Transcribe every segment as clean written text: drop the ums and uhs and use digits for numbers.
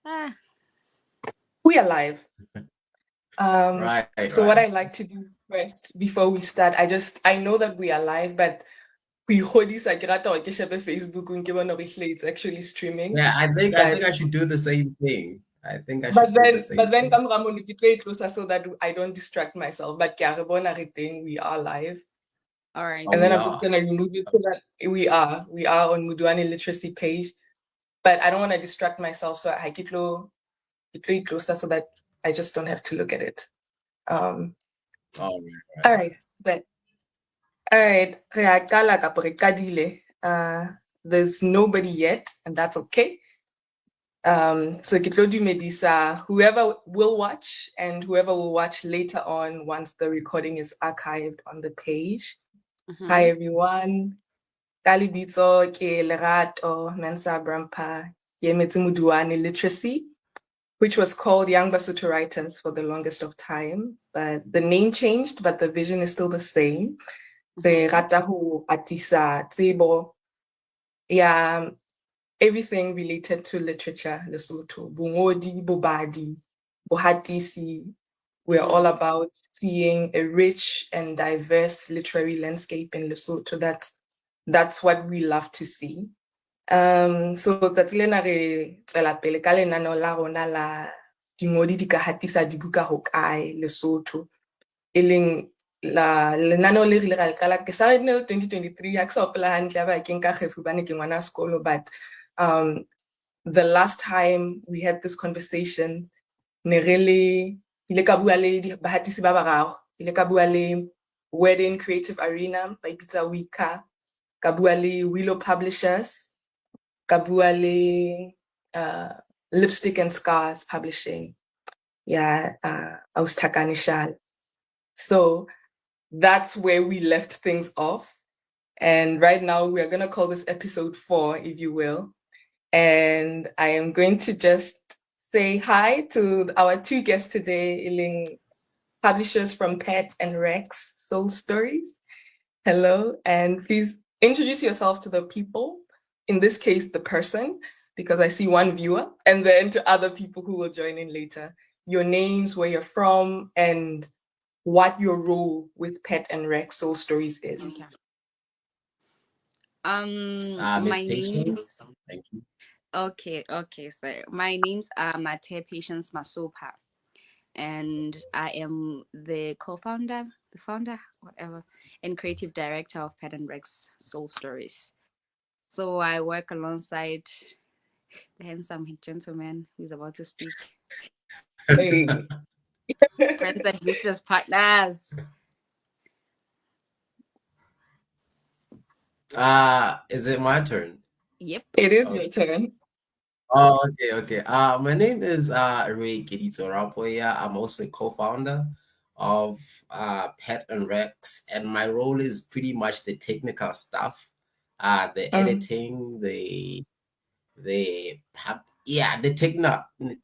Ah, We are live. Right. So what I like to do first before we start, I know that we are live, but we hold this like Facebook it's actually streaming. Yeah, I think I should do the same thing. I think I should do the same but then thing. come Ramon to play closer so that I don't distract myself. But we are live. all right. And We then I'm just are. gonna remove it so that we are on Muduani literacy page. But I don't want to distract myself, so I get it closer so that I just don't have to look at it. All All right, but all right, re a qala kapo re qadile. There's nobody yet, and that's okay. So ke tlo dumedisa whoever will watch and whoever will watch later on once the recording is archived on the page. Hi everyone. Ka lebitso ke Lerato Mensa Brampa ke emetse Muduane Literacy, which was called Young Basotho Writers for the longest of time, but the name changed, but the vision is still the same. Re rata ho atisa tsebo ya everything related to literature, Lesotho, bongodi, bobadi, bohatisi. We are all about seeing a rich and diverse literary landscape in Lesotho. That's what we love to see. So tsatsi lena re tswela pele ka lenaneo la rona la dingodi di ka hatisa dibuka ho kae Lesotho, e leng la lenaneo le rile ra le qala ke sa re 2023 ha ke sa opela hantle ba ke nka kgefu bane ke ngwana sekolo, but the last time we had this conversation ne re ile ka bua le bahatisi ba bararo, ile ka bua le Wedding Creative Arena ba ipitsa Wika, ka bua le Willow Publishers, ka bua le Lipstick and Scars Publishing. Yeah, Austakane Shal. So that's where we left things off. And right now we are going to call this episode 4, if you will. And I am going to just say hi to our 2 guests today, Iling, publishers from Pet and Rex Soul Stories. Hello, and please introduce yourself to the people, in this case, the person, because I see one viewer, and then to other people who will join in later. Your names, where you're from, and what your role with Pet and Rex Soul Stories is. Okay. Miss My Patience. name's Thank you. okay. So my names are Mate Patience Masopa, and I am the founder, whatever, and creative director of Pet and Rex Soul Stories. So I work alongside the handsome gentleman who's about to speak. Hey. Friends and business partners. Is it my turn? Yep. It is your turn. Oh, okay. My name is Ray Kedito Rapoya. I'm also a co-founder of Pet and Rex, and my role is pretty much the technical stuff, the editing, the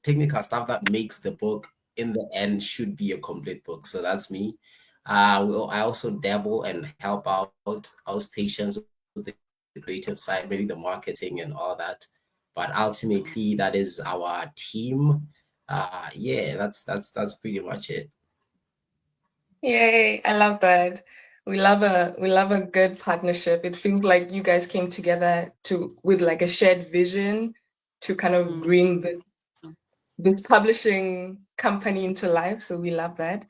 technical stuff that makes the book in the end should be a complete book. So that's me. I also dabble and help out our patients with the creative side, maybe the marketing and all that. But ultimately, that is our team. Yeah, that's pretty much it. Yay, I love that. We love a good partnership. It feels like you guys came together with like a shared vision to kind of bring this publishing company into life. So we love that.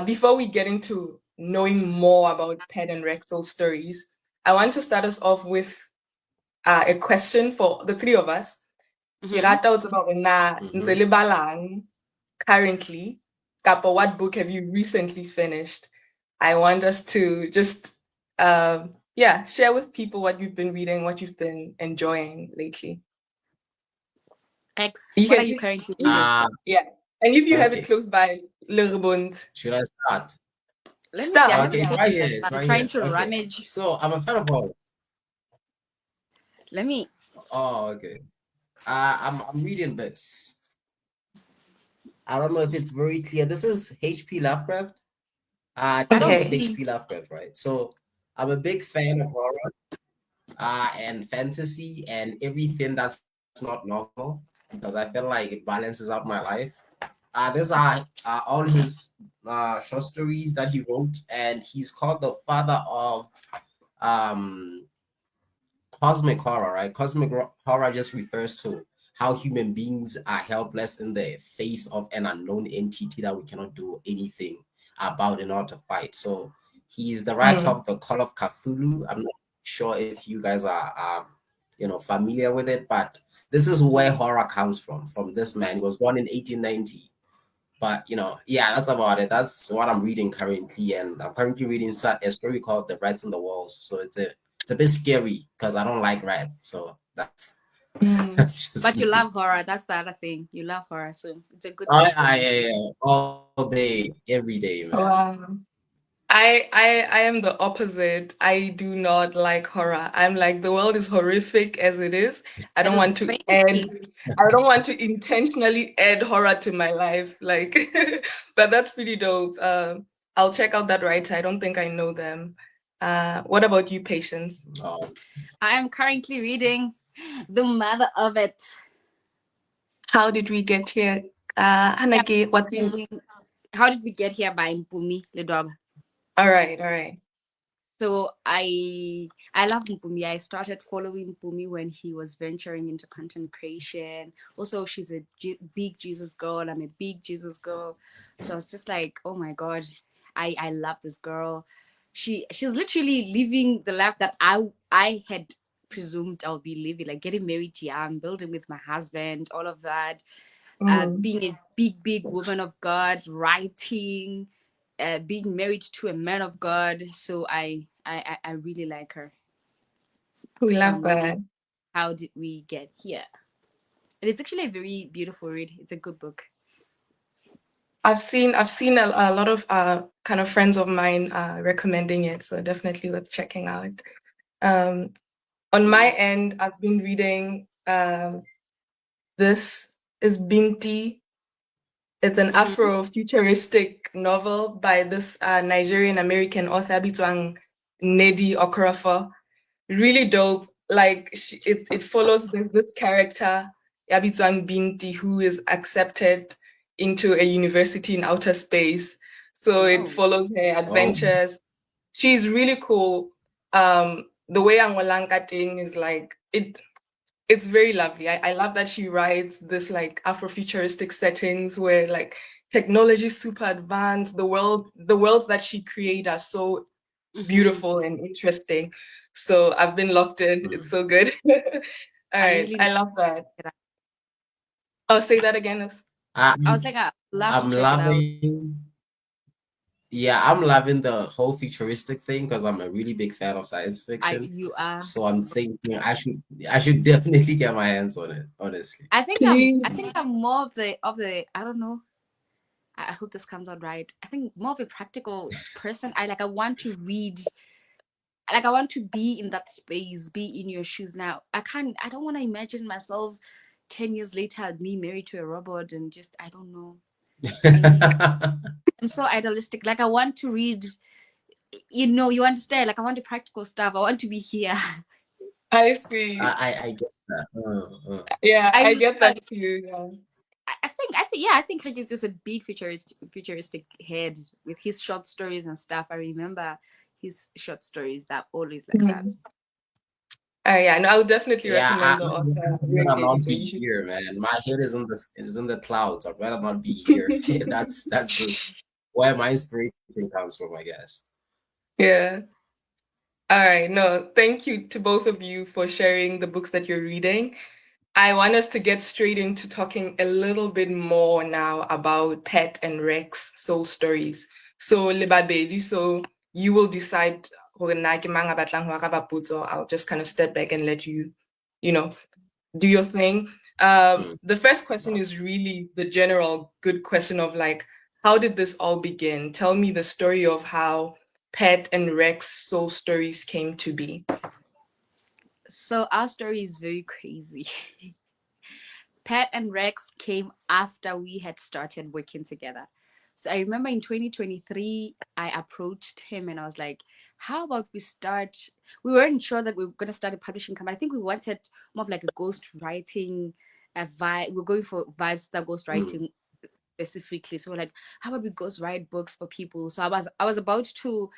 Before we get into knowing more about Pet and Rexel stories, I want to start us off with a question for the 3 of us. Ke rata o tseba hore na ntse le balang currently, Kapo, what book have you recently finished? I want us to just share with people what you've been reading, what you've been enjoying lately. Rex, You what can, are you currently reading? yeah. And if you have Okay. it close by, Lerbund. Should I start? Let me see. I Start. Okay, haven't it's seen right it here. yet, It's but I'm right trying here. to Okay. rummage. So I'm a fan of all. Let me. Oh, okay. I'm reading this. I don't know if it's very clear. This is H.P. Lovecraft. Tales Okay. of H.P. Lovecraft, right? So I'm a big fan of horror, and fantasy and everything that's not normal. because I feel like it balances out my life. These are all his short stories that he wrote, and he's called the father of um cosmic horror, right? Horror just refers to how human beings are helpless in the face of an unknown entity that we cannot do anything about in order to fight. So he's the writer of the Call of Cthulhu. I'm not sure if you guys are familiar with it, but this is where horror comes from this man. He was born in 1890. But yeah, that's about it. That's what I'm reading currently, and I'm currently reading a story called "The Rats in the Walls." So it's a bit scary because I don't like rats. So that's that's just But you me. love horror. That's the other thing. You love horror, so it's a good Oh thing for yeah, you. yeah, yeah. All day, every day, man. Wow. I am the opposite. I do not like horror. I'm like, the world is horrific as it is. I It don't is want to add, crazy. I don't want to intentionally add horror to my life. Like, but that's pretty dope. I'll check out that writer. I don't think I know them. What about you, Patience? Oh, I am currently reading The Mother of It. How did we get here? Yeah, Hanake, what's reading How Did We Get Here by Mpumi Ledoba. all right, all right. So I love Mpumi. I started following Mpumi when he was venturing into content creation. Also, she's a big Jesus girl. I'm a big Jesus girl. So I was just like, oh my god, I love this girl. She's literally living the life that I had presumed I'll be living, like getting married young, building with my husband, all of that. Mm, Being a big woman of God, writing, being married to a man of God. So I really like her. we So love I'm reading that. How Did We Get Here? And it's actually a very beautiful read. It's a good book. I've seen a lot of kind of friends of mine recommending it, so definitely worth checking out. Um, on my end, I've been reading this is Binti. It's an Mm-hmm. Afro-futuristic novel by this Nigerian American author Bitwang Nedi Okorafor. Really dope. Like it follows this character Yabitwang Binti, who is accepted into a university in outer space. So it Whoa. follows her oh, adventures. She's really cool. The way Angolanka thing is like it's very lovely. I love that she writes this like Afrofuturistic settings where like technology is super advanced. The worlds that she creates are so Mm-hmm. beautiful and interesting. So I've been locked in. It's mm. so good. All I right. really need I to love that. check it out. I'll say that again. I was like, I'm I love to I'm check it out. loving. Yeah, I'm loving the whole futuristic thing because I'm a really big fan of science fiction. You are. So I'm thinking I should definitely get my hands on it, honestly. I Please. think I'm more of the I don't know. I hope this comes out right. I think more of a practical person. I want to read, like I want to be in that space, be in your shoes. Now I don't want to imagine myself 10 years later, me married to a robot and just I don't know. I'm so idealistic. Like I want to read, you understand, like I want the practical stuff. I want to be here. I see. I get that. Yeah, I I really get want. that too. Yeah. I think Rick is just a big futuristic head with his short stories and stuff. I remember his short stories that always like that. Mhm. Yeah, and I would definitely Yeah, recommend the I'd author. rather Really. not So you be should. here, man. My head is in the clouds. I'd rather not be here. That's just where my inspiration comes from, I guess. Yeah. All right. No, thank you to both of you for sharing the books that you're reading. I want us to get straight into talking a little bit more now about Pet and Rex soul stories. So, Lebabedi, so you will decide hore na ke mang a batlang ho araba potso. I'll just kind of step back and let you, you know, do your thing. Mm. The first question is really the general good question of like, how did this all begin? Tell me the story of how Pet and Rex soul stories came to be. So our story is very crazy. Pat and Rex came after we had started working together. So I remember in 2023, I approached him and I was like, how about we start? We weren't sure that we were going to start a publishing company. I think we wanted more of like a ghost writing a vibe. We're going for vibes that ghostwriting specifically. So we're like, how about we ghostwrite books for people? So I was about to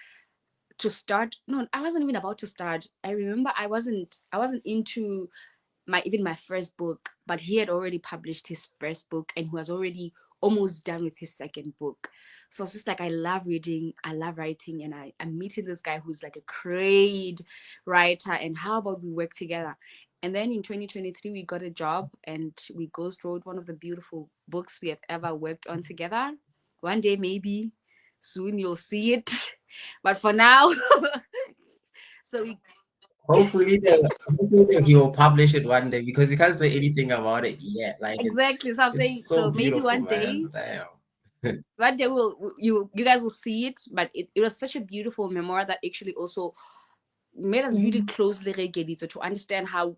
start. No, I wasn't even about to start. I remember I wasn't into my first book, but he had already published his first book and he was already almost done with his second book. So it's just like, I love reading, I love writing, and I'm meeting this guy who's like a great writer, and how about we work together? And then in 2023 we got a job and we ghost wrote one of the beautiful books we have ever worked on together. One day, maybe soon, you'll see it. But for now, so we Hopefully, he will publish it one day because you can't say anything about it yet. Like exactly. So I'm saying, it's so so maybe beautiful, one man. day, Damn. you guys will see it. But it was such a beautiful memoir that actually also made us really closely related to understand how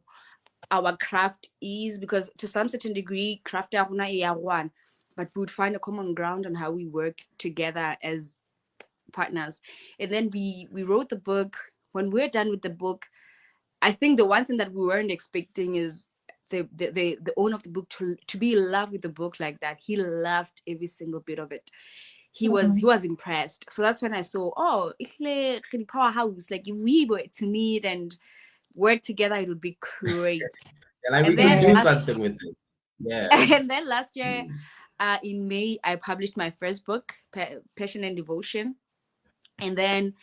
our craft is, because to some certain degree, craft ya rona e ya one, but we would find a common ground on how we work together as partners. And then we wrote the book. When we're done with the book, I think the one thing that we weren't expecting is the owner of the book to be in love with the book like that. He loved every single bit of it. He was impressed. So that's when I saw, oh, ihle re powerhouse. Like, if we were to meet and work together, it would be great. Yeah, like we And can then do last something with it. Yeah. and then last year, Mm. in May, I published my first book, Passion and Devotion. And then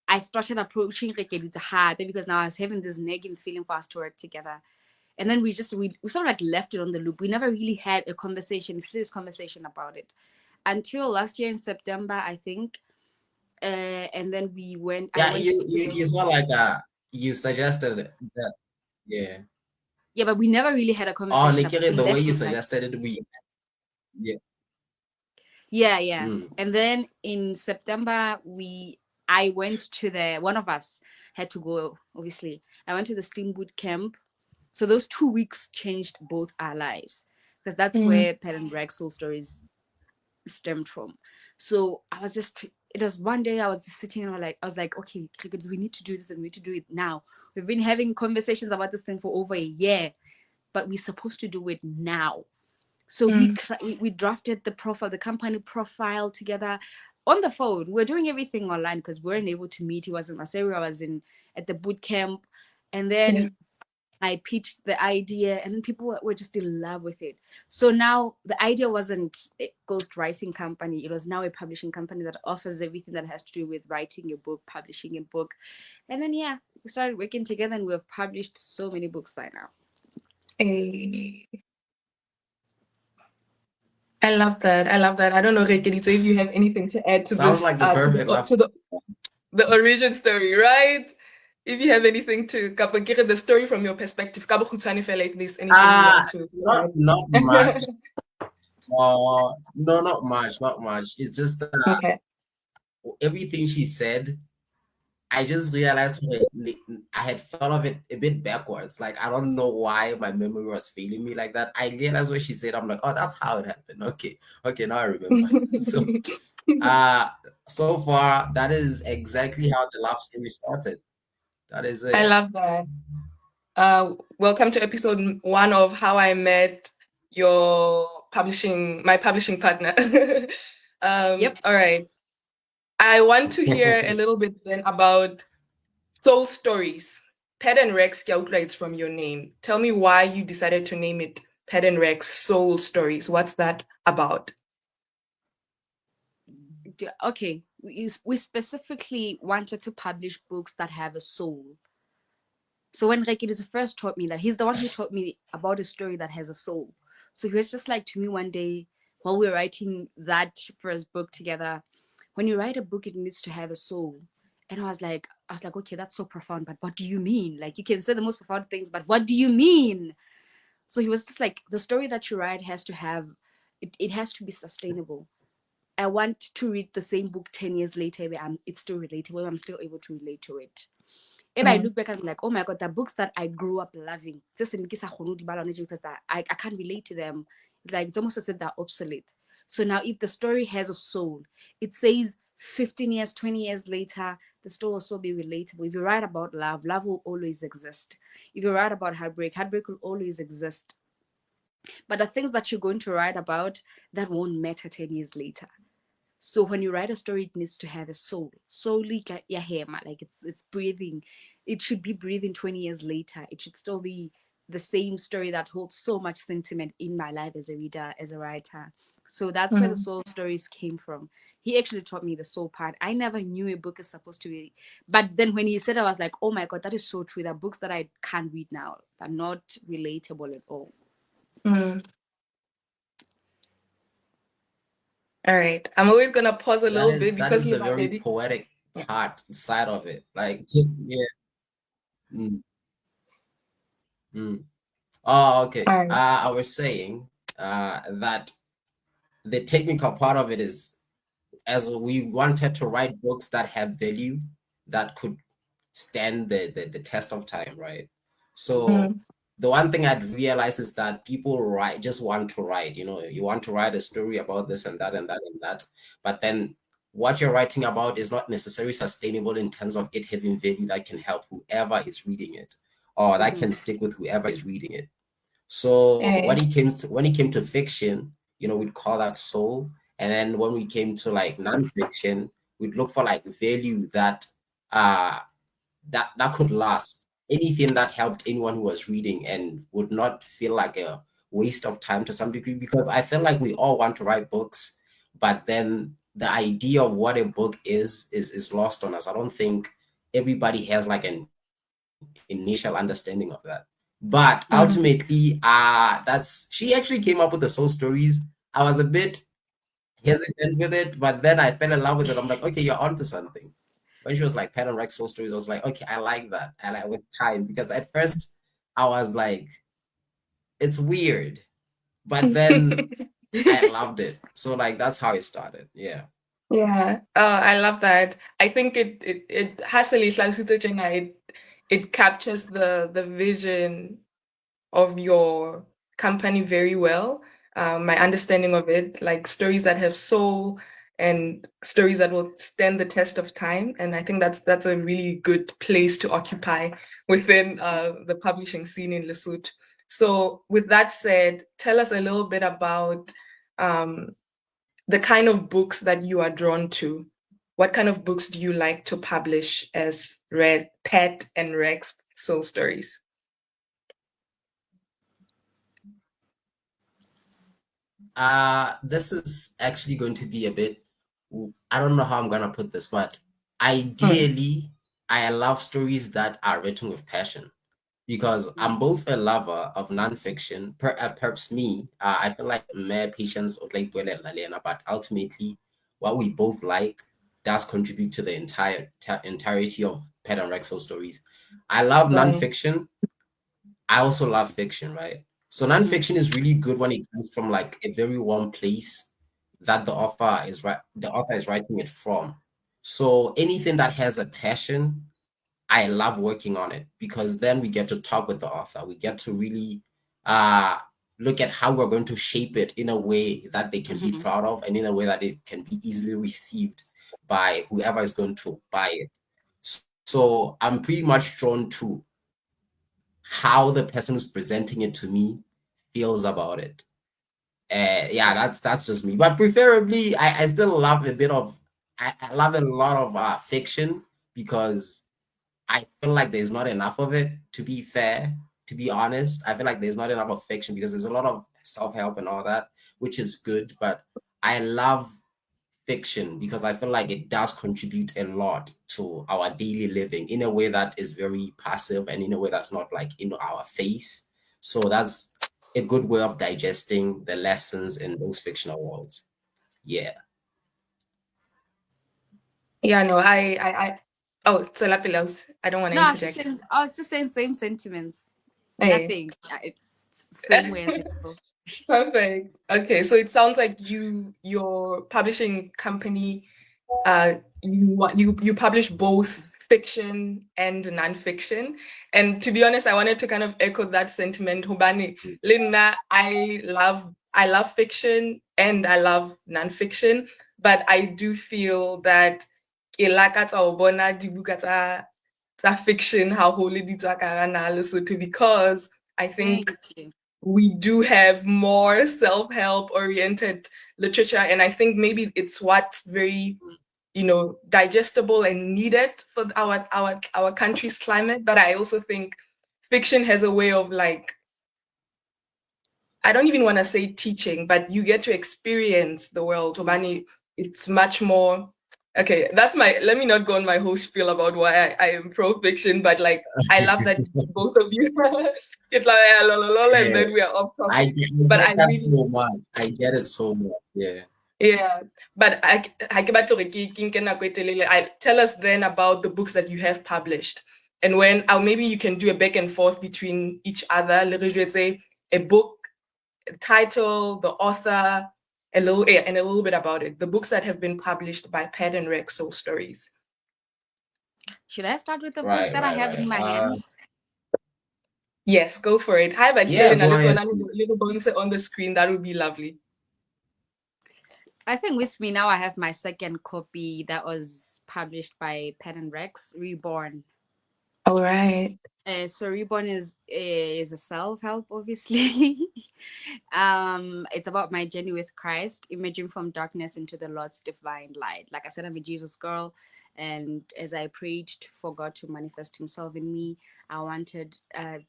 I started approaching Rekeli hard because now I was having this nagging feeling for us to work together. And then we sort of like left it on the loop. We never really had a conversation, a serious conversation about it, until last year in September, I think. And then I Yeah, went to you saw like you suggested that. Yeah. yeah, but we never really had a Oh, conversation about. Nikiri, We the way left you it like, suggested it, we yeah. yeah. Mm. And then in September, I went to one of us had to go, obviously. I went to the STEAM boot camp. So those 2 weeks changed both our lives, because that's where Pet and Rag Soul Stories stemmed from. So it was one day I was just sitting and I was like, okay, we need to do this and we need to do it now. We've been having conversations about this thing for over a year, but we're supposed to do it now. So we drafted the company profile together on the phone. We're doing everything online because we weren't able to meet. He was in Maseru, I was at the boot camp. And then I pitched the idea, and then people were just in love with it. So now the idea wasn't a ghostwriting company. It was now a publishing company that offers everything that has to do with writing your book, publishing a book. And then, yeah, we started working together and we have published so many books by now. I love that. I love that. I don't know, Rekeli, so if you have anything to add to Sounds this, like the perfect love to the origin story, right? If you have anything to get the story from your perspective, if there's anything you want to not much. No, not much, not much. It's just okay. everything she said. I just realized I had thought of it a bit backwards. Like, I don't know why my memory was failing me like that. I realized what she said. I'm like, oh, that's how it happened. Okay, now I remember. So far, that is exactly how the love story started. That is it. I love that. Welcome to episode 1 of How I Met my publishing partner. Yep. All right. I want to hear a little bit then about Soul Stories. Pet and Rex calculates from your name. Tell me why you decided to name it Pet and Rex Soul Stories. What's that about? Okay. We specifically wanted to publish books that have a soul. So when Rekidu first taught me that, he's the one who taught me about a story that has a soul. So he was just like to me one day while we were writing that first book together, when you write a book, it needs to have a soul. And I was like, okay, that's so profound, but what do you mean? Like, you can say the most profound things, but what do you mean? So he was just like, the story that you write has to have, it has to be sustainable. I want to read the same book 10 years later where it's still relatable, I'm still able to relate to it. If I look back, I'm like, oh my God, the books that I grew up loving, just in case because I can't relate to them. It's like, it's almost as if they're obsolete. So now if the story has a soul, it says 15 years, 20 years later, the story will also be relatable. If you write about love, love will always exist. If you write about heartbreak, heartbreak will always exist. But the things that you're going to write about, that won't matter 10 years later. So when you write a story, it needs to have a soul. Solely like it's breathing. It should be breathing 20 years later. It should still be the same story that holds so much sentiment in my life as a reader, as a writer. So that's where the soul stories came from. He actually taught me the soul part. I never knew a book is supposed to be, but then when he said, I was like, oh my god, that is so true. There are books that I can't read now. They're not relatable at all. All right. I'm always going to pause a little bit that because is the very poetic part side of it. Like, yeah. Oh, okay. I was saying that the technical part of it is, as we wanted to write books that have value, that could stand the test of time, right? So the one thing I'd realized is that people just want to write, you want to write a story about this and that and that and that, but then what you're writing about is not necessarily sustainable in terms of it having value that can help whoever is reading it, or that can stick with whoever is reading it. So when it came to fiction, we'd call that soul. And then when we came to like nonfiction, we'd look for like value that that could last. Anything that helped anyone who was reading and would not feel like a waste of time to some degree, because I feel like we all want to write books, but then the idea of what a book is lost on us. I don't think everybody has like an initial understanding of that. But ultimately, she actually came up with the soul stories. I was a bit hesitant with it, but then I fell in love with it. I'm like, okay, you're onto something. When she was like Pen and Rex soul stories, I was like, okay, I like that. And I with time, because at first I was like, it's weird, but then I loved it. So like that's how it started. Yeah. Yeah. I love that. I think it has a it captures the vision of your company very well. My understanding of it, like stories that have soul and stories that will stand the test of time. And I think that's a really good place to occupy within the publishing scene in Lesotho. So with that said, tell us a little bit about the kind of books that you are drawn to. What kind of books do you like to publish as Pet and Rex soul stories? This is actually going to be a bit, I don't know how I'm gonna put this, but ideally, I love stories that are written with passion, because I'm both a lover of nonfiction. Perhaps me, I feel like my patience or like but ultimately, what we both like does contribute to the entirety of Pet and Rexo stories. I love nonfiction. I also love fiction, right? So nonfiction is really good when it comes from like a very warm place that the author is writing it from. So anything that has a passion, I love working on it, because then we get to talk with the author. We get to really look at how we're going to shape it in a way that they can be proud of, and in a way that it can be easily received by whoever is going to buy it. So I'm pretty much drawn to how the person who's presenting it to me feels about it. Yeah, that's just me. But preferably, I still love a bit of, I love a lot of fiction, because I feel like there's not enough of it, to be fair, to be honest. I feel like there's not enough of fiction, because there's a lot of self-help and all that, which is good. But I love fiction because I feel like it does contribute a lot to our daily living in a way that is very passive, and in a way that's not like in our face. So that's a good way of digesting the lessons in those fictional worlds. Yeah. Yeah, no, oh, so Lapilos, I don't want to No, interject. I was just saying same sentiments. Hey. Nothing. It's same way as it goes. Perfect. Okay, so it sounds like your publishing company, you publish both fiction and nonfiction. And to be honest, I wanted to kind of echo that sentiment. Hobani, Linda, I love fiction and I love nonfiction, but I do feel that Dibuka fiction how holy because I think we do have more self-help oriented literature, and I think maybe it's what's very, digestible and needed for our country's climate. But I also think fiction has a way of, like, I don't even want to say teaching, but you get to experience the world. Tobani, it's much more. Okay, let me not go on my whole spiel about why I am pro-fiction, but like, I love that both of you get like, and then we are off I topic. get But I that really, so much. I get it so much. Yeah. yeah, but I tell us then about the books that you have published, and when, or maybe you can do a back and forth between each other. Let's say a book title, the author, and a little bit about it. The books that have been published by Pat and Rex Soul Stories. Should I start with the book that I have in my hand? Yes, go for it. Hi, but yeah, go ahead. little bones on the screen. That would be lovely. I think with me now I have my second copy that was published by Pen and Rex, Reborn. All right. So Reborn is a self-help, obviously. It's about my journey with Christ, emerging from darkness into the Lord's divine light. Like I said, I'm a Jesus girl, and as I prayed for God to manifest Himself in me, I wanted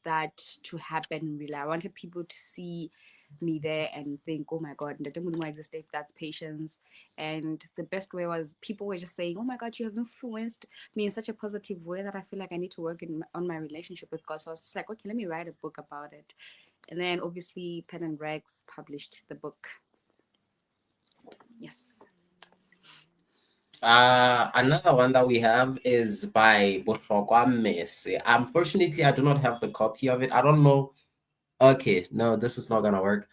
that to happen. Really, I wanted people to see me there and think, oh my God, that's patience. And the best way was people were just saying, oh my God, you have influenced me in such a positive way that I feel like I need to work on my relationship with God. So I was just like, okay, let me write a book about it. And then obviously Pen and Rex published the book. Yes. Another one that we have is by Botlhokwa Mese. Unfortunately, I do not have the copy of it. I don't know. Okay, no, this is not gonna work.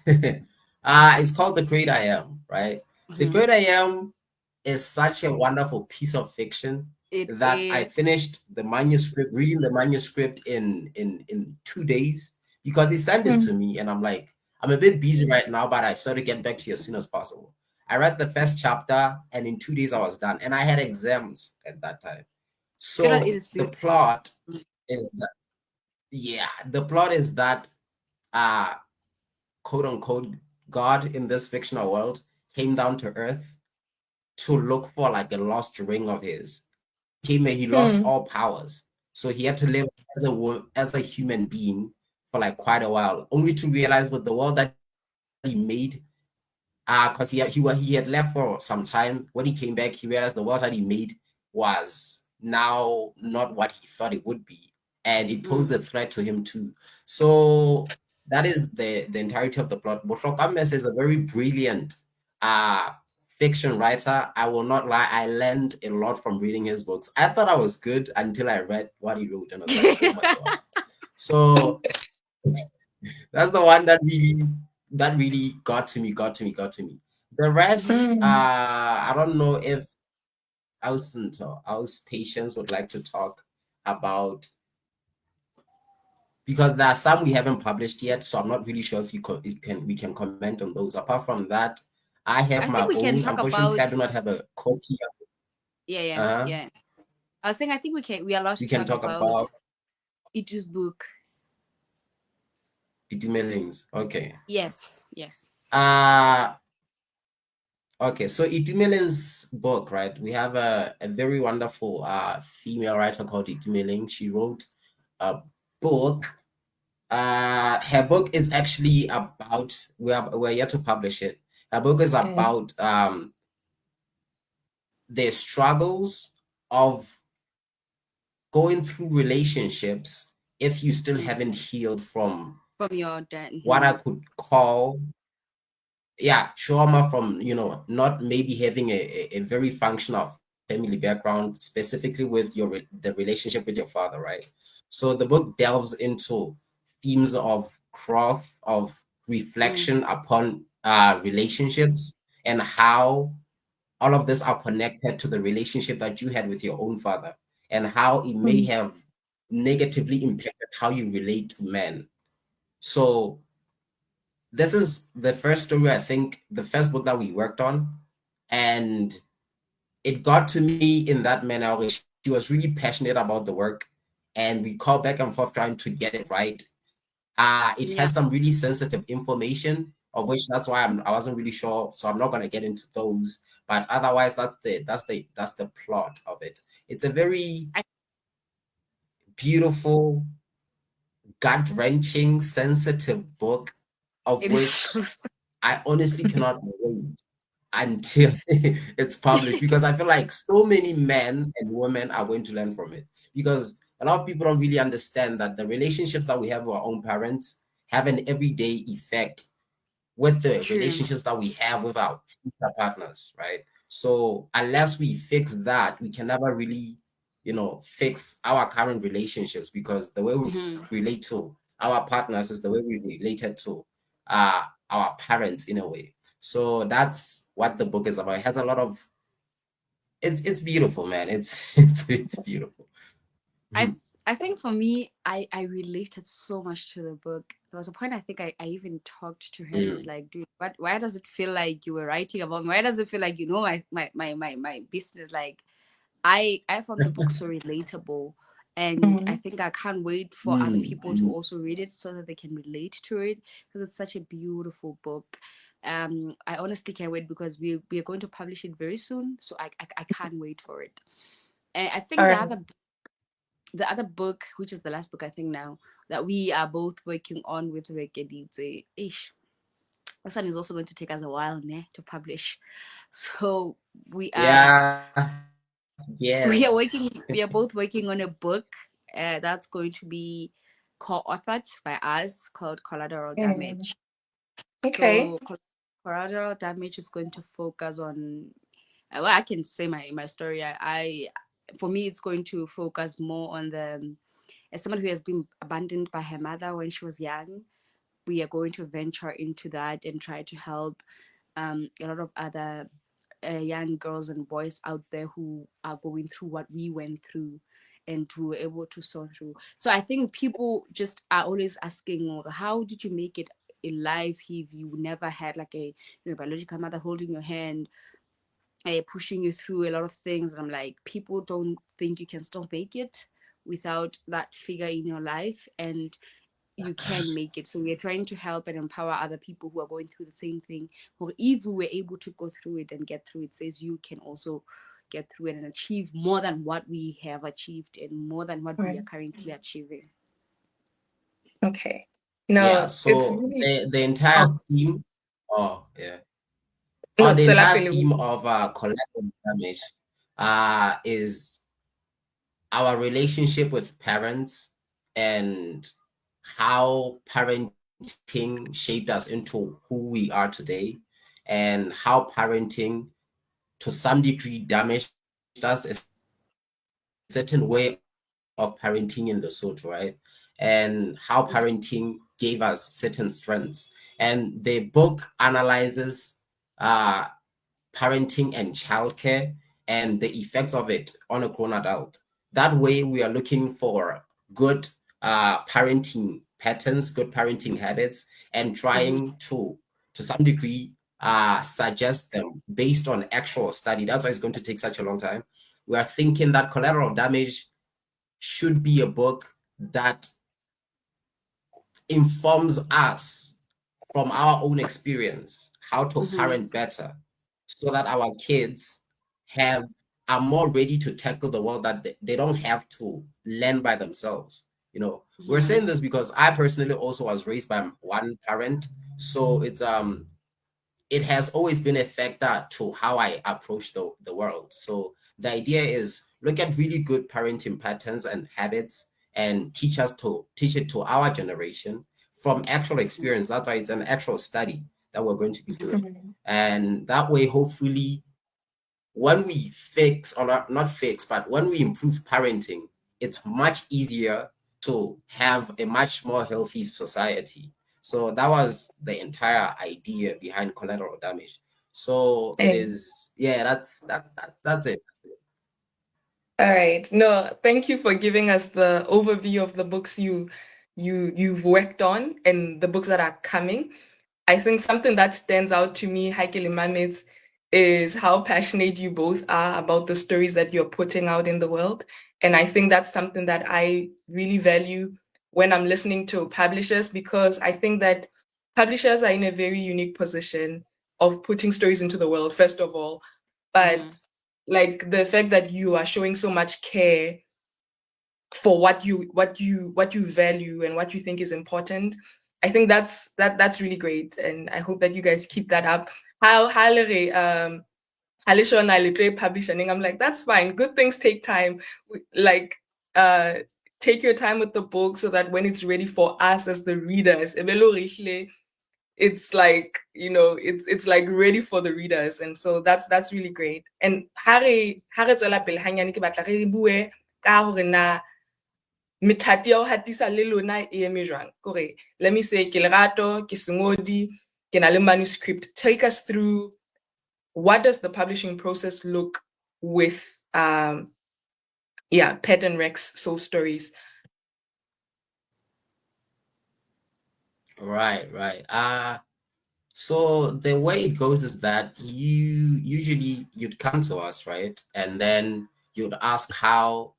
It's called The Great I Am, right? The Great I Am is such a wonderful piece of fiction that I finished the manuscript, reading the manuscript in 2 days, because he sent it to me, and I'm like, I'm a bit busy right now, but I sort of get back to you as soon as possible. I read the first chapter, and in 2 days I was done, and I had exams at that time. So the plot is that, the plot is that, quote unquote, God in this fictional world came down to earth to look for like a lost ring of his. He lost all powers, so he had to live as a human being for like quite a while, only to realize with the world that he made, because he had left for some time. When he came back, he realized the world that he made was now not what he thought it would be, and it posed a threat to him too. So that is the entirety of the plot. Botlhokwa Mese is a very brilliant fiction writer. I will not lie, I learned a lot from reading his books. I thought I was good until I read what he wrote, and I was like, oh my God. So that's the one that really got to me. The rest, I don't know if our patients would like to talk about, because there are some we haven't published yet, so I'm not really sure if we can comment on those. Apart from that, I have my own. Unfortunately, I do not have a copy of it. Yeah. I was saying I think we are allowed to talk about Itu's book. Itumelings. Okay. Yes. Okay, so Itumeling's book, right? We have a very wonderful female writer called Itumeling. She wrote a book. Her book is actually about, we're yet to publish it. Her book is about the struggles of going through relationships if you still haven't healed from your dad. What I could call trauma from, not maybe having a very functional family background, specifically with the relationship with your father, right? So the book delves into themes of growth, of reflection upon relationships, and how all of this are connected to the relationship that you had with your own father, and how it may have negatively impacted how you relate to men. So this is the first story, I think, the first book that we worked on, and it got to me in that manner where she was really passionate about the work, and we called back and forth trying to get it right. It Yeah. has some really sensitive information, of which that's why I wasn't really sure, so I'm not gonna get into those. But otherwise, that's the plot of it. It's a very beautiful, gut-wrenching, sensitive book, of It is so which I honestly cannot wait until it's published, because I feel like so many men and women are going to learn from it, because a lot of people don't really understand that the relationships that we have with our own parents have an everyday effect with the true. relationships that we have with our future partners, right? So unless we fix that, we can never really, fix our current relationships, because the way we Hmm. relate to our partners is the way we related to our parents in a way. So that's what the book is about. It has a lot of it's beautiful, man. It's beautiful. I Mhm. th- I think for me, I related so much to the book. There was a point I think I even talked to her and was Mm. like, dude, why does it feel like you were writing about me? Why does it feel like you know my business? Like I found the book so relatable, and I think I can't wait for other people to also read it so that they can relate to it, because it's such a beautiful book. I honestly can't wait, because we are going to publish it very soon, so I can't wait for it. And I All think right. the other book, which is the last book I think now, that we are both working on with Rekeditse, ish, this one is also going to take us a while to publish. So we are Yeah. Yes. we are both working on a book that's going to be co-authored by us, called Collateral Mm. Damage. Okay. So Collateral Damage is going to focus on, well, I can say my story. For me, it's going to focus more on the, as someone who has been abandoned by her mother when she was young, we are going to venture into that and try to help a lot of other young girls and boys out there who are going through what we went through, and who were able to sort through. So I think people just are always asking, "Oh, how did you make it in life if you never had like a biological mother holding your hand, pushing you through a lot of things?" And I'm like, people don't think you can still make it without that figure in your life, and you can make it. So we're trying to help and empower other people who are going through the same thing, or if we were able to go through it and get through it, says you can also get through it and achieve more than what we have achieved, and more than what we are Right. currently achieving. Okay. Yeah. No, it's So really. the entire Oh, theme, oh yeah. no, The Tswela entire pele. theme of collateral damage is our relationship with parents, and how parenting shaped us into who we are today, and how parenting to some degree damaged us, a certain way of parenting in Lesotho, right? And how parenting gave us certain strengths. And the book analyzes parenting and childcare and the effects of it on a grown adult. That way, we are looking for good parenting patterns, good parenting habits, and Mm-hmm. trying to some degree, suggest them based on actual study. That's why it's going to take such a long time. We are thinking that Collateral Damage should be a book that informs us from our own experience how to Mm-hmm. parent better, so that our kids have are more ready to tackle the world, that they don't have to learn by themselves. We're Mm-hmm. saying this because I personally also was raised by one parent, so it has always been a factor to how I approach the world. So the idea is look at really good parenting patterns and habits, and teach it to our generation from actual experience. That's why it's an actual study that we're going to be Mm-hmm. doing. Mhm. And that way, hopefully, when we fix, or not fix, but when we improve parenting, it's much easier to have a much more healthy society. So that was the entire idea behind Collateral Damage. So it Eh, is, yeah, that's it. all right. No, thank you for giving us the overview of the books you've worked on and the books that are coming. I think something that stands out to me, Heike Limanitz, is how passionate you both are about the stories that you're putting out in the world. And I think that's something that I really value when I'm listening to publishers, because I think that publishers are in a very unique position of putting stories into the world, first of all. But like the fact that you are showing so much care for what you value and what you think is important, I think that's really great, and I hope that you guys keep that up. How Alisha and I publishing, I'm like, that's fine. Good things take time. Like, take your time with the book so that when it's ready for us as the readers, it's like, you know, it's like ready for the readers, and so that's really great. And tswela pele hanyane ke batla re bue ka hore na methati ya ho hatisa le lona e eme jwang. Kore, let me say, ke lerato, ke sengodi, ke na le manuscript. Take us through, what does the publishing process look with Pet and Rex Soul Stories? Right. So the way it goes is that you'd come to us, right? And then you'd ask how.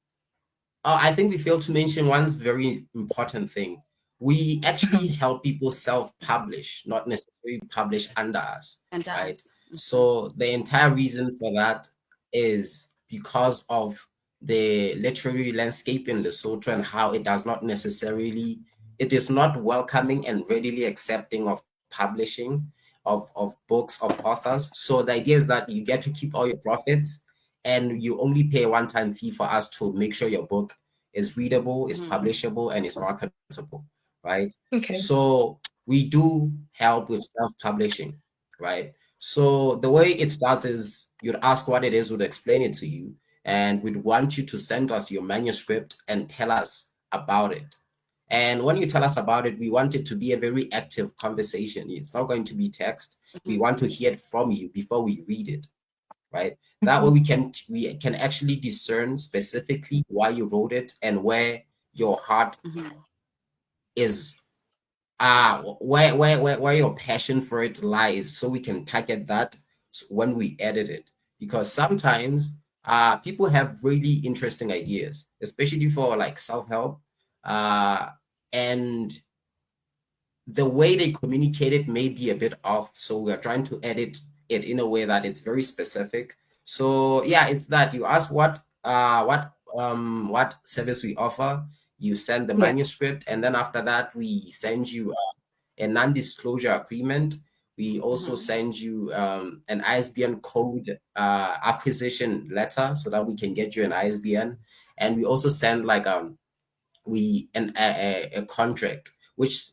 Oh, I think we failed to mention one very important thing. We actually help people self-publish, not necessarily publish under us, right? So the entire reason for that is because of the literary landscape in Lesotho and how it does not necessarily, it is not welcoming and readily accepting of publishing of books of authors. So the idea is that you get to keep all your profits and you only pay a one-time fee for us to make sure your book is readable, is publishable, and is marketable, right? Okay. So we do help with self-publishing, right? So the way it starts is you'd ask what it is, we'd explain it to you, and we'd want you to send us your manuscript and tell us about it. And when you tell us about it, we want it to be a very active conversation. It's not going to be text. We want to hear it from you before we read it, right? That way we can actually discern specifically why you wrote it and where your heart is, where your passion for it lies, so we can target that when we edit it. Because sometimes people have really interesting ideas, especially for like self-help, and the way they communicate it may be a bit off. So we're trying to edit it in a way that it's very specific. So yeah, it's that you ask what service we offer, you send the manuscript, and then after that we send you a non-disclosure agreement. We also send you an ISBN code acquisition letter so that we can get you an ISBN, and we also send like a contract which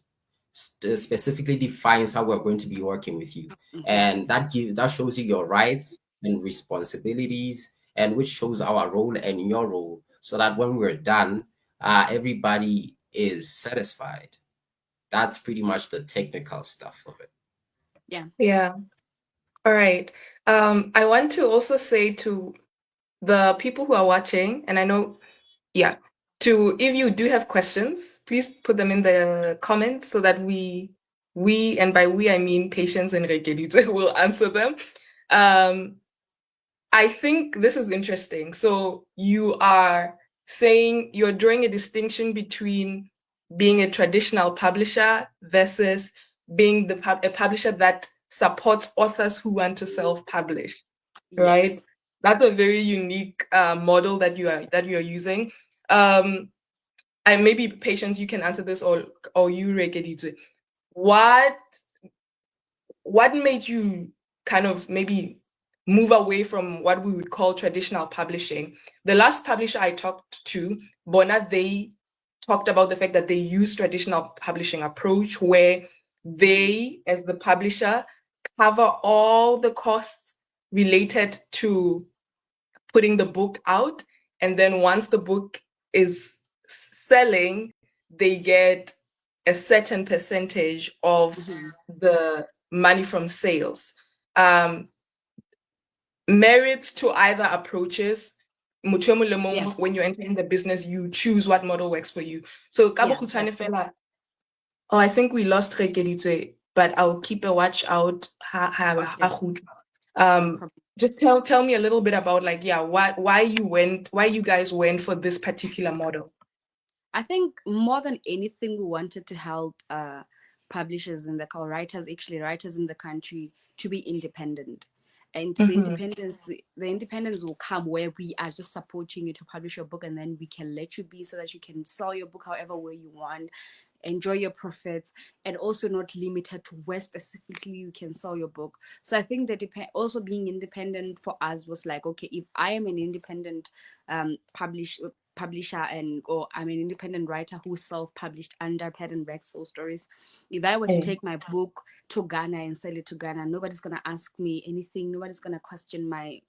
specifically defines how we're going to be working with you, and that shows you your rights and responsibilities, and which shows our role and your role, so that when we're done, everybody is satisfied. That's pretty much the technical stuff of it. Yeah. All right. I want to also say to the people who are watching, and I know, if you do have questions, please put them in the comments so that we, and by we, I mean Patience and Rekedit, will answer them. I think this is interesting. So you are saying you're drawing a distinction between being a traditional publisher versus being a publisher that supports authors who want to self-publish, right? That's a very unique model that you are using. And maybe Patience, you can answer this, or you, Rekedit. What made you kind of maybe move away from what we would call traditional publishing? The last publisher I talked to, Bona, they talked about the fact that they use traditional publishing approach, where they, as the publisher, cover all the costs related to putting the book out. And then once the book is selling, they get a certain percentage of the money from sales. Merits to either approaches. When you're entering the business, you choose what model works for you. So, I think we lost Rekeditwe, but I'll keep a watch out. Just tell me a little bit about why you guys went for this particular model. I think more than anything, we wanted to help publishers in the or writers in the country to be independent. And the independence will come where we are just supporting you to publish your book, and then we can let you be so that you can sell your book however way you want, enjoy your profits, and also not limited to where specifically you can sell your book. So I think that also being independent for us was like, okay, if I am an independent publisher or I'm an independent writer who self-published under Pad and Rag Soul Stories, if I were to take my book to Ghana and sell it to Ghana, nobody's gonna ask me anything, nobody's gonna question my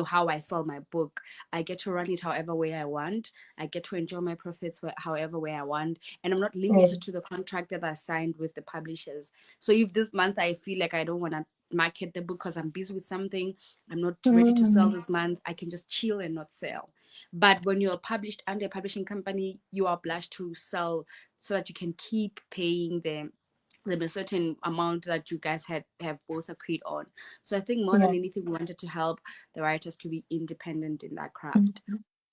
how I sell my book. I get to run it however way I want. I get to enjoy my profits however way I want, and I'm not limited to the contract that I signed with the publishers. So if this month I feel like I don't want to market the book because I'm busy with something, I'm not ready to sell this month, I can just chill and not sell. But when you're published under a publishing company, you are obliged to sell so that you can keep paying them a certain amount that you guys have both agreed on. So I think more than anything, we wanted to help the writers to be independent in that craft.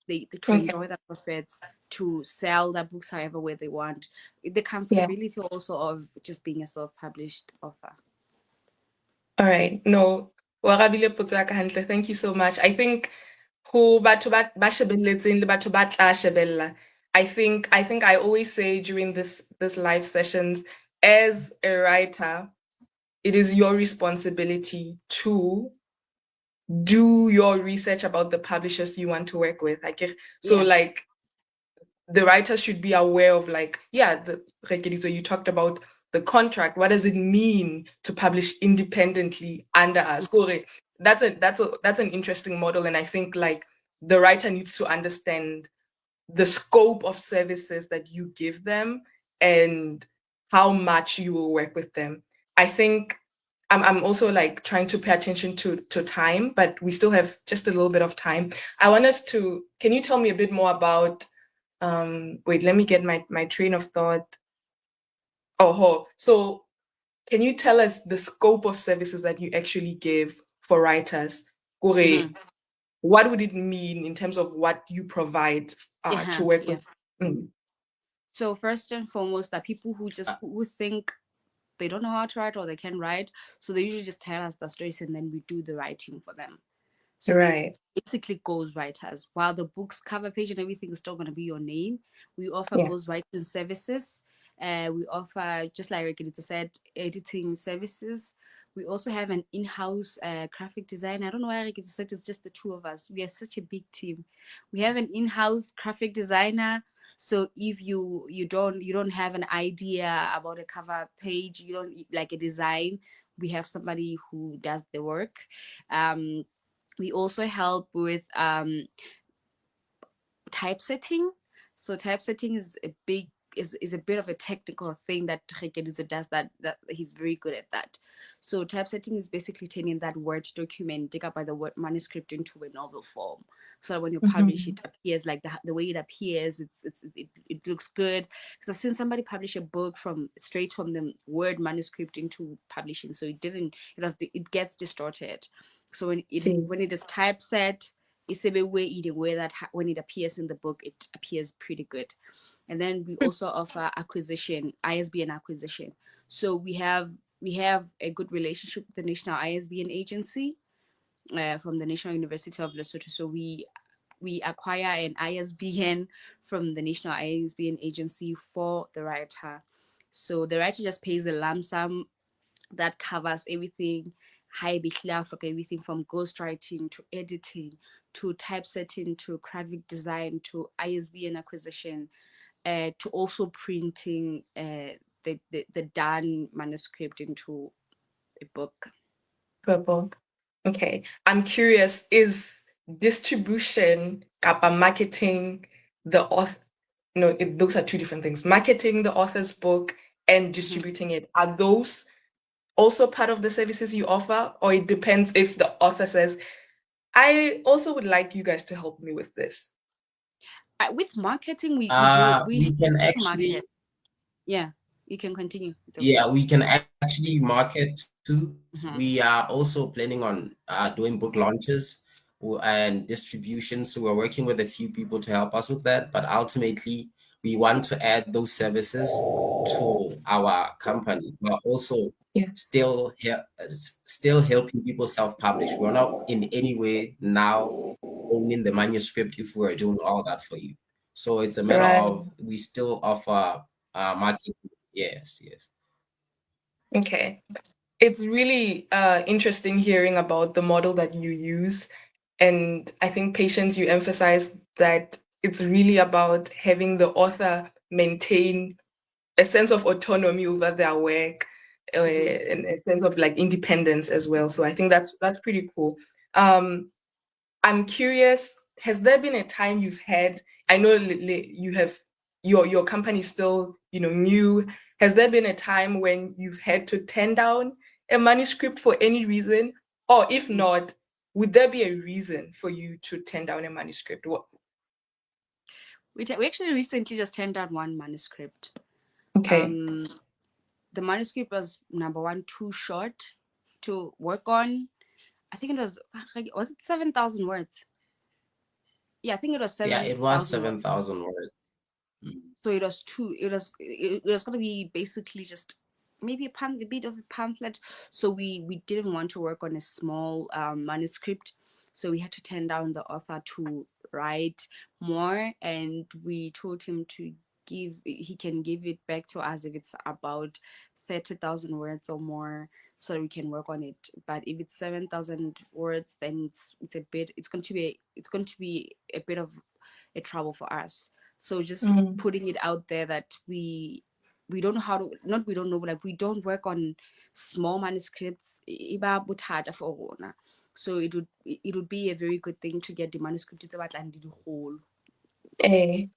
To enjoy the profits, to sell their books however way they want. The comfortability also of just being a self-published author. All right. No. Thank you so much. I think I think I always say during this live sessions, as a writer, it is your responsibility to do your research about the publishers you want to work with. Like the writer should be aware of so you talked about the contract. What does it mean to publish independently under us? That's an interesting model, and I think like the writer needs to understand the scope of services that you give them and how much you will work with them. I think I'm also like trying to pay attention to time, but we still have just a little bit of time. I want us to, can you tell me a bit more about, wait, let me get my train of thought. So can you tell us the scope of services that you actually give for writers? What would it mean in terms of what you provide to work with? So first and foremost, that people who think they don't know how to write or they can write, so they usually just tell us the stories and then we do the writing for them. So we basically ghostwriters. While the book's cover page and everything is still going to be your name, we offer ghostwriting services. We offer, just like Regina said, editing services. We also have an in-house graphic designer. I don't know why Regina said it's just the two of us. We are such a big team. We have an in-house graphic designer. So if you don't have an idea about a cover page, you don't like a design, we have somebody who does the work. We also help with typesetting. So typesetting is a bit of a technical thing that Rekeduzo does that he's very good at that. So typesetting is basically turning that Word document, dig up by the word manuscript into a novel form. So when you publish it appears like the way it appears, it looks good. Because I've seen somebody publish a book straight from the Word manuscript into publishing. So it gets distorted. So when it is typeset, it's a way that when it appears in the book, it appears pretty good. And then we also offer acquisition, ISBN acquisition. So we have a good relationship with the National ISBN Agency from the National University of Lesotho. So we acquire an ISBN from the National ISBN Agency for the writer. So the writer just pays a lump sum that covers everything. Everything from ghostwriting to editing to typesetting to graphic design to ISBN acquisition, to also printing the done manuscript into a book. Okay, I'm curious, is distribution marketing the author? No, those are two different things. Marketing the author's book and distributing it, are those also part of the services you offer, or it depends if the author says, I also would like you guys to help me with this? With marketing, we can actually market. Yeah, you can continue. We can actually market too. We are also planning on doing book launches and distribution. So we're working with a few people to help us with that. But ultimately, we want to add those services to our company, but also still helping people self-publish. We're not in any way now owning the manuscript if we're doing all that for you. So it's a matter of we still offer marketing. Yes. Okay. It's really interesting hearing about the model that you use. And I think, Patience, you emphasize that it's really about having the author maintain a sense of autonomy over their work, and a sense of like independence as well. So I think that's pretty cool. I'm curious, has there been a time you've had, I know you have, your company still, new. Has there been a time when you've had to turn down a manuscript for any reason? Or if not, would there be a reason for you to turn down a manuscript? What? We actually recently just turned down one manuscript. Okay. The manuscript was, number one, too short to work on. I think it was it 7,000 words? Yeah, I think it was 7,000 it was words. 7,000 words. So it was it was going to be basically just maybe a bit of a pamphlet. So we didn't want to work on a small manuscript. So we had to turn down the author to write more, and we told him he can give it back to us if it's about 30,000 words or more, so we can work on it. But if it's 7,000 words, then it's going to be a bit of a trouble for us. So just putting it out there that we don't know how to, not we don't know, but like we don't work on small manuscripts. So it would be a very good thing to get the manuscript. It's about and the whole. And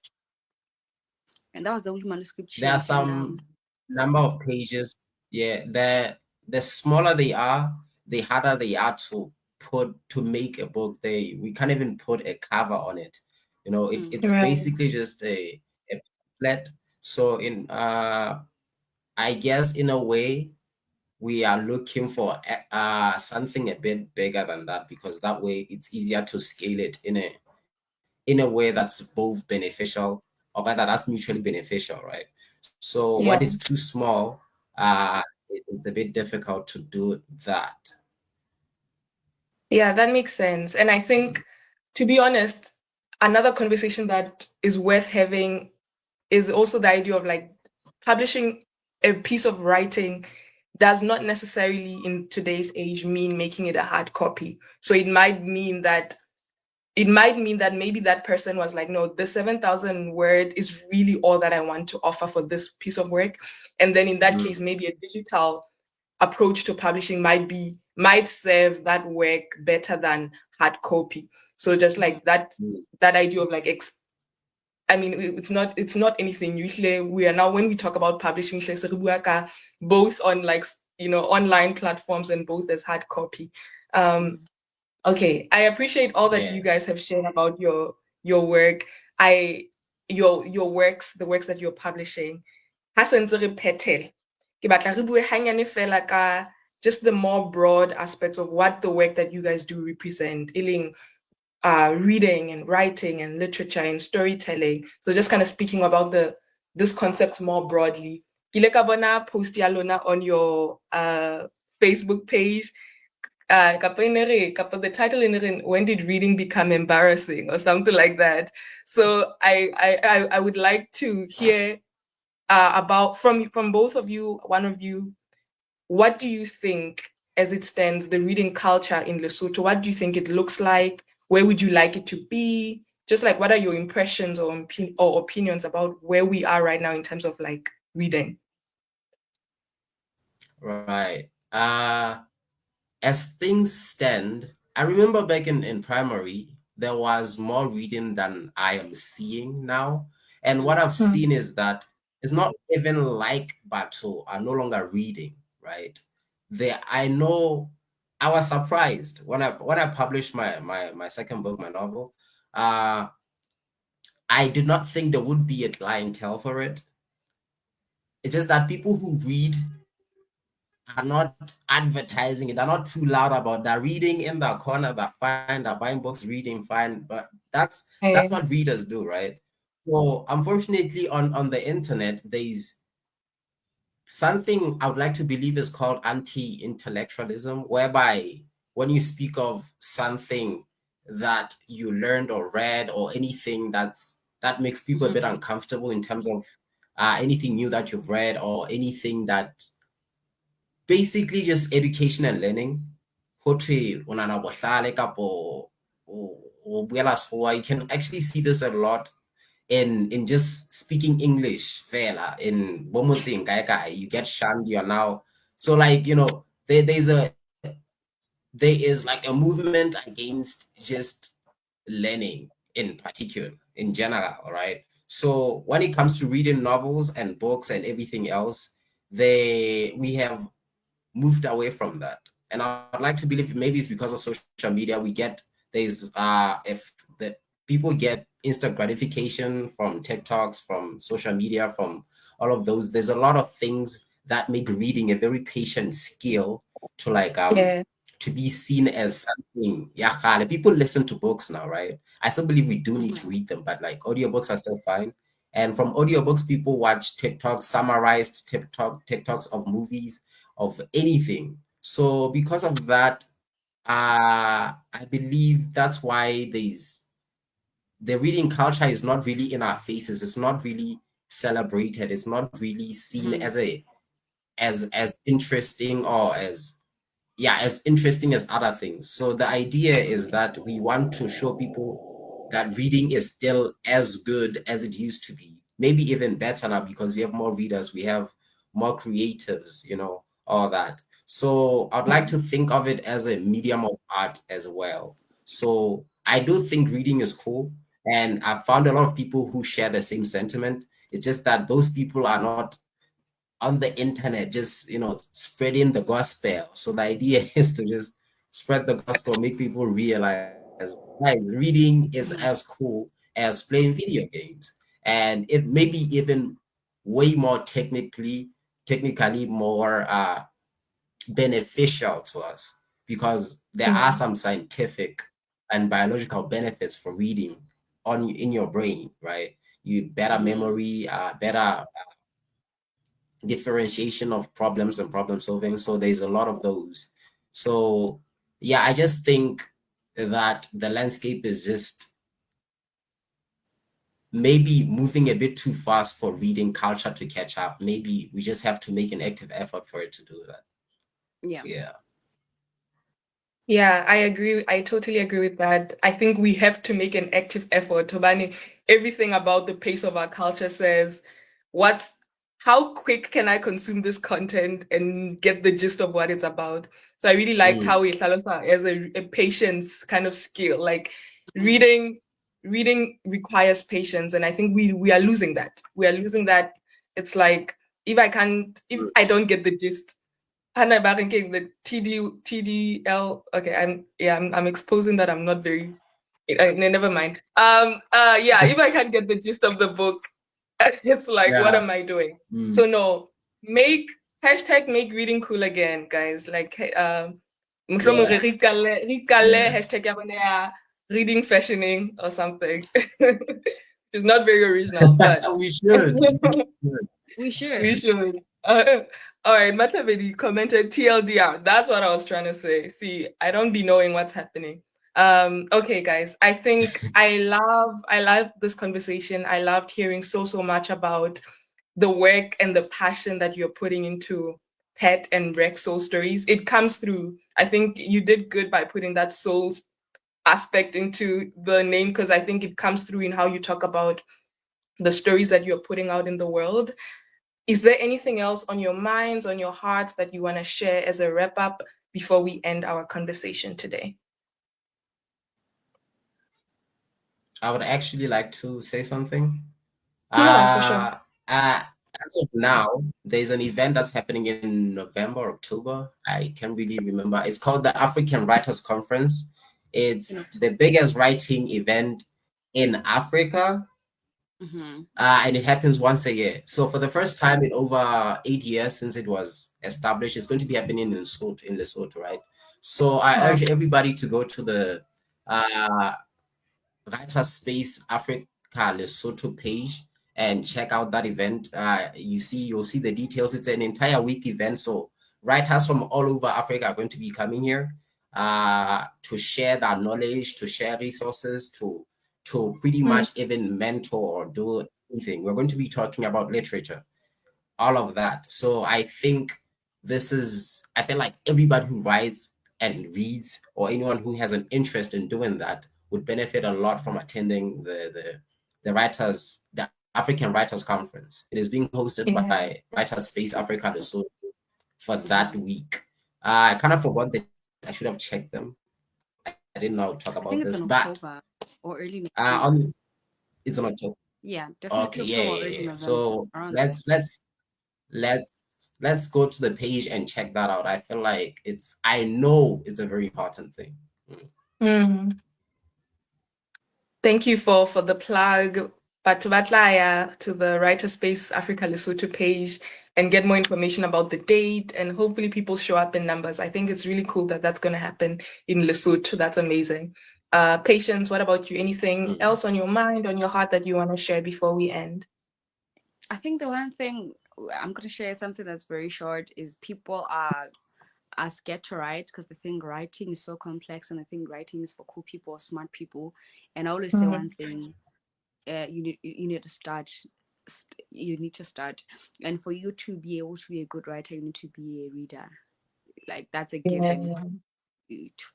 that was the only manuscript. There are some number of pages. Yeah, the smaller they are, the harder they are to make a book. We can't even put a cover on it. It's basically just a flat. So I guess in a way, we are looking for something a bit bigger than that, because that way it's easier to scale it in a way that's both beneficial, or rather that's mutually beneficial, right? So when it's too small, it's a bit difficult to do that. Yeah, that makes sense. And I think, to be honest, another conversation that is worth having is also the idea of like publishing a piece of writing does not necessarily in today's age mean making it a hard copy. So it might mean that maybe that person was like, no, the 7,000 word is really all that I want to offer for this piece of work. And then in that case, maybe a digital approach to publishing might serve that work better than hard copy. So just like that idea of like, I mean, it's not anything. Usually we are now, when we talk about publishing, both on like, online platforms and both as hard copy. Okay, I appreciate all that you guys have shared about your work. Your works, the works that you're publishing. Just the more broad aspects of what the work that you guys do represent, reading and writing and literature and storytelling. So just kind of speaking about this concept more broadly. Post on your Facebook page. The title in when did reading become embarrassing or something like that. So I would like to hear about from both of you, one of you, what do you think, as it stands, the reading culture in Lesotho? What do you think it looks like? Where would you like it to be? Just like, what are your impressions or opinions about where we are right now in terms of like reading? Right. As things stand, I remember back in primary, there was more reading than I am seeing now. And what I've seen is that it's not even like Batu are no longer reading, right? I know I was surprised when I published my second book, my novel. I did not think there would be a clientele for it. It's just that people who read are not advertising it. They're not too loud about that. Reading in the corner, they're fine. They're buying books, reading fine. But that's what readers do, right? So unfortunately, on the internet, there's something I would like to believe is called anti-intellectualism, whereby when you speak of something that you learned or read or anything that makes people a bit uncomfortable in terms of anything new that you've read or anything that basically just education and learning. You can actually see this a lot in just speaking English, fela, in Bomotsing, you get shunned, you're now. So like, there is like a movement against just learning in particular, in general, right? So when it comes to reading novels and books and everything else, we have moved away from that. And I'd like to believe maybe it's because of social media. If the people get instant gratification from TikToks, from social media, from all of those, there's a lot of things that make reading a very patient skill to like Yeah. to be seen as something. Yeah, people listen to books now, right? I still believe we do need to read them, but like audiobooks are still fine. And from audiobooks, people watch TikToks, summarized TikToks of movies, of anything. So because of that, I believe that's why the reading culture is not really in our faces. It's not really celebrated. It's not really seen as as interesting or as interesting as other things. So the idea is that we want to show people that reading is still as good as it used to be. Maybe even better now because we have more readers, we have more creatives, all that. So I'd like to think of it as a medium of art as well. So I do think reading is cool. And I've found a lot of people who share the same sentiment. It's just that those people are not on the internet just spreading the gospel. So the idea is to just spread the gospel, make people realize, guys, reading is as cool as playing video games, and it maybe even way more technically more beneficial to us, because there are some scientific and biological benefits for reading in your brain, right? You better memory, better differentiation of problems and problem solving. So there's a lot of those. So yeah, I just think that the landscape is just maybe moving a bit too fast for reading culture to catch up. Maybe we just have to make an active effort for it to do that. Yeah. Yeah, I agree. I totally agree with that. I think we have to make an active effort. Tobani, everything about the pace of our culture says, what, how quick can I consume this content and get the gist of what it's about? So I really liked how we as a patience kind of skill. Like reading requires patience. And I think we are losing that. We are losing that. It's like if I don't get the gist, Hannah Barrington, the TDL. Okay, I'm exposing that I'm not very. Never mind. Yeah, if I can't get the gist of the book, it's like, what am I doing? So no, hashtag make reading cool again, guys. Like, mohlomong re qale hashtag ya bona ya reading fashioning or something. It's not very original, but we should. We should. we should. All right, Matabedi commented TLDR. That's what I was trying to say. See, I don't be knowing what's happening. Okay, guys. I think I love this conversation. I loved hearing so much about the work and the passion that you're putting into Pet and Rex Soul Stories. It comes through. I think you did good by putting that soul aspect into the name, because I think it comes through in how you talk about the stories that you're putting out in the world. Is there anything else on your minds, on your hearts that you want to share as a wrap up before we end our conversation today? I would actually like to say something. Yeah, for sure. As of now, there's an event that's happening in November or October. I can't really remember. It's called the African Writers Conference. It's the biggest writing event in Africa. And it happens once a year. So for the first time in over 8 years since it was established, it's going to be happening in Lesotho, right? So I urge everybody to go to the Writer Space Lesotho page and check out that event. You'll see the details. It's an entire week event, so writers from all over Africa are going to be coming here to share that knowledge, to share resources, to pretty much even mentor or do anything. We're going to be talking about literature, all of that. So I think I feel like everybody who writes and reads, or anyone who has an interest in doing that, would benefit a lot from attending the African Writers Conference. It is being hosted by Writers Space Africa Lesotho for that week. I kind of forgot that I should have checked them. I didn't know talk about this, but October or early next it's on October. Yeah, definitely. Okay, yeah. So let's go to the page and check that out. I feel like I know it's a very important thing. Thank you for the plug. But to the Writer Space Africa Lesotho page and get more information about the date, and hopefully people show up in numbers. I think it's really cool that that's going to happen in Lesotho. That's amazing. Patience, what about you? Anything else on your mind, on your heart that you want to share before we end? I think the one thing I'm going to share, something that's very short, is people are scared to write because they think writing is so complex, and I think writing is for cool people or smart people. And I always say one thing: you need to start. You need to start, and for you to be able to be a good writer, you need to be a reader. Like, that's a given.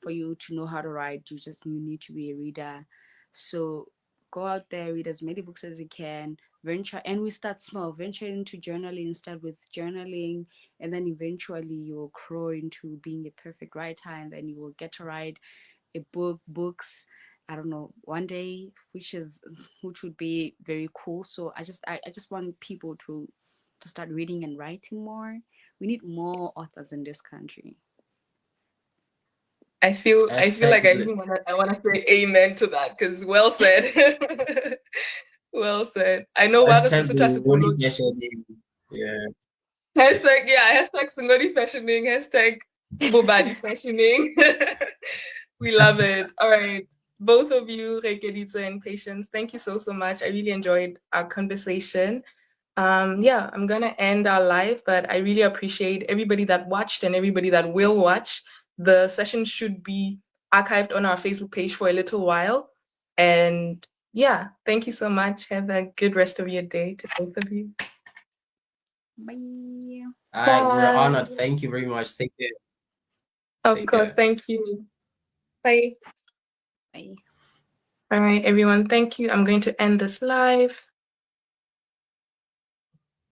For you to know how to write, you need to be a reader. So go out there, read as many books as you can, venture, and we start small. Venture into journaling, start with journaling, and then eventually you will grow into being a perfect writer, and then you will get to write books, I don't know, one day, which would be very cool. So I just want people to start reading and writing more. We need more authors in this country. I feel like I want to say amen to that, because well said. Well said. I know what the yeah. Hashtag Singoli fashioning, hashtag Bobadi fashioning. We love it. All right. Both of you, Rekeditsa and Patience, thank you so much. I really enjoyed our conversation. I'm gonna end our live, but I really appreciate everybody that watched and everybody that will watch. The session should be archived on our Facebook page for a little while. And yeah, thank you so much. Have a good rest of your day to both of you. Bye. We're honored. Thank you very much. Take care. Of course. Thank you. Bye. Bye. All right, everyone. Thank you. I'm going to end this live.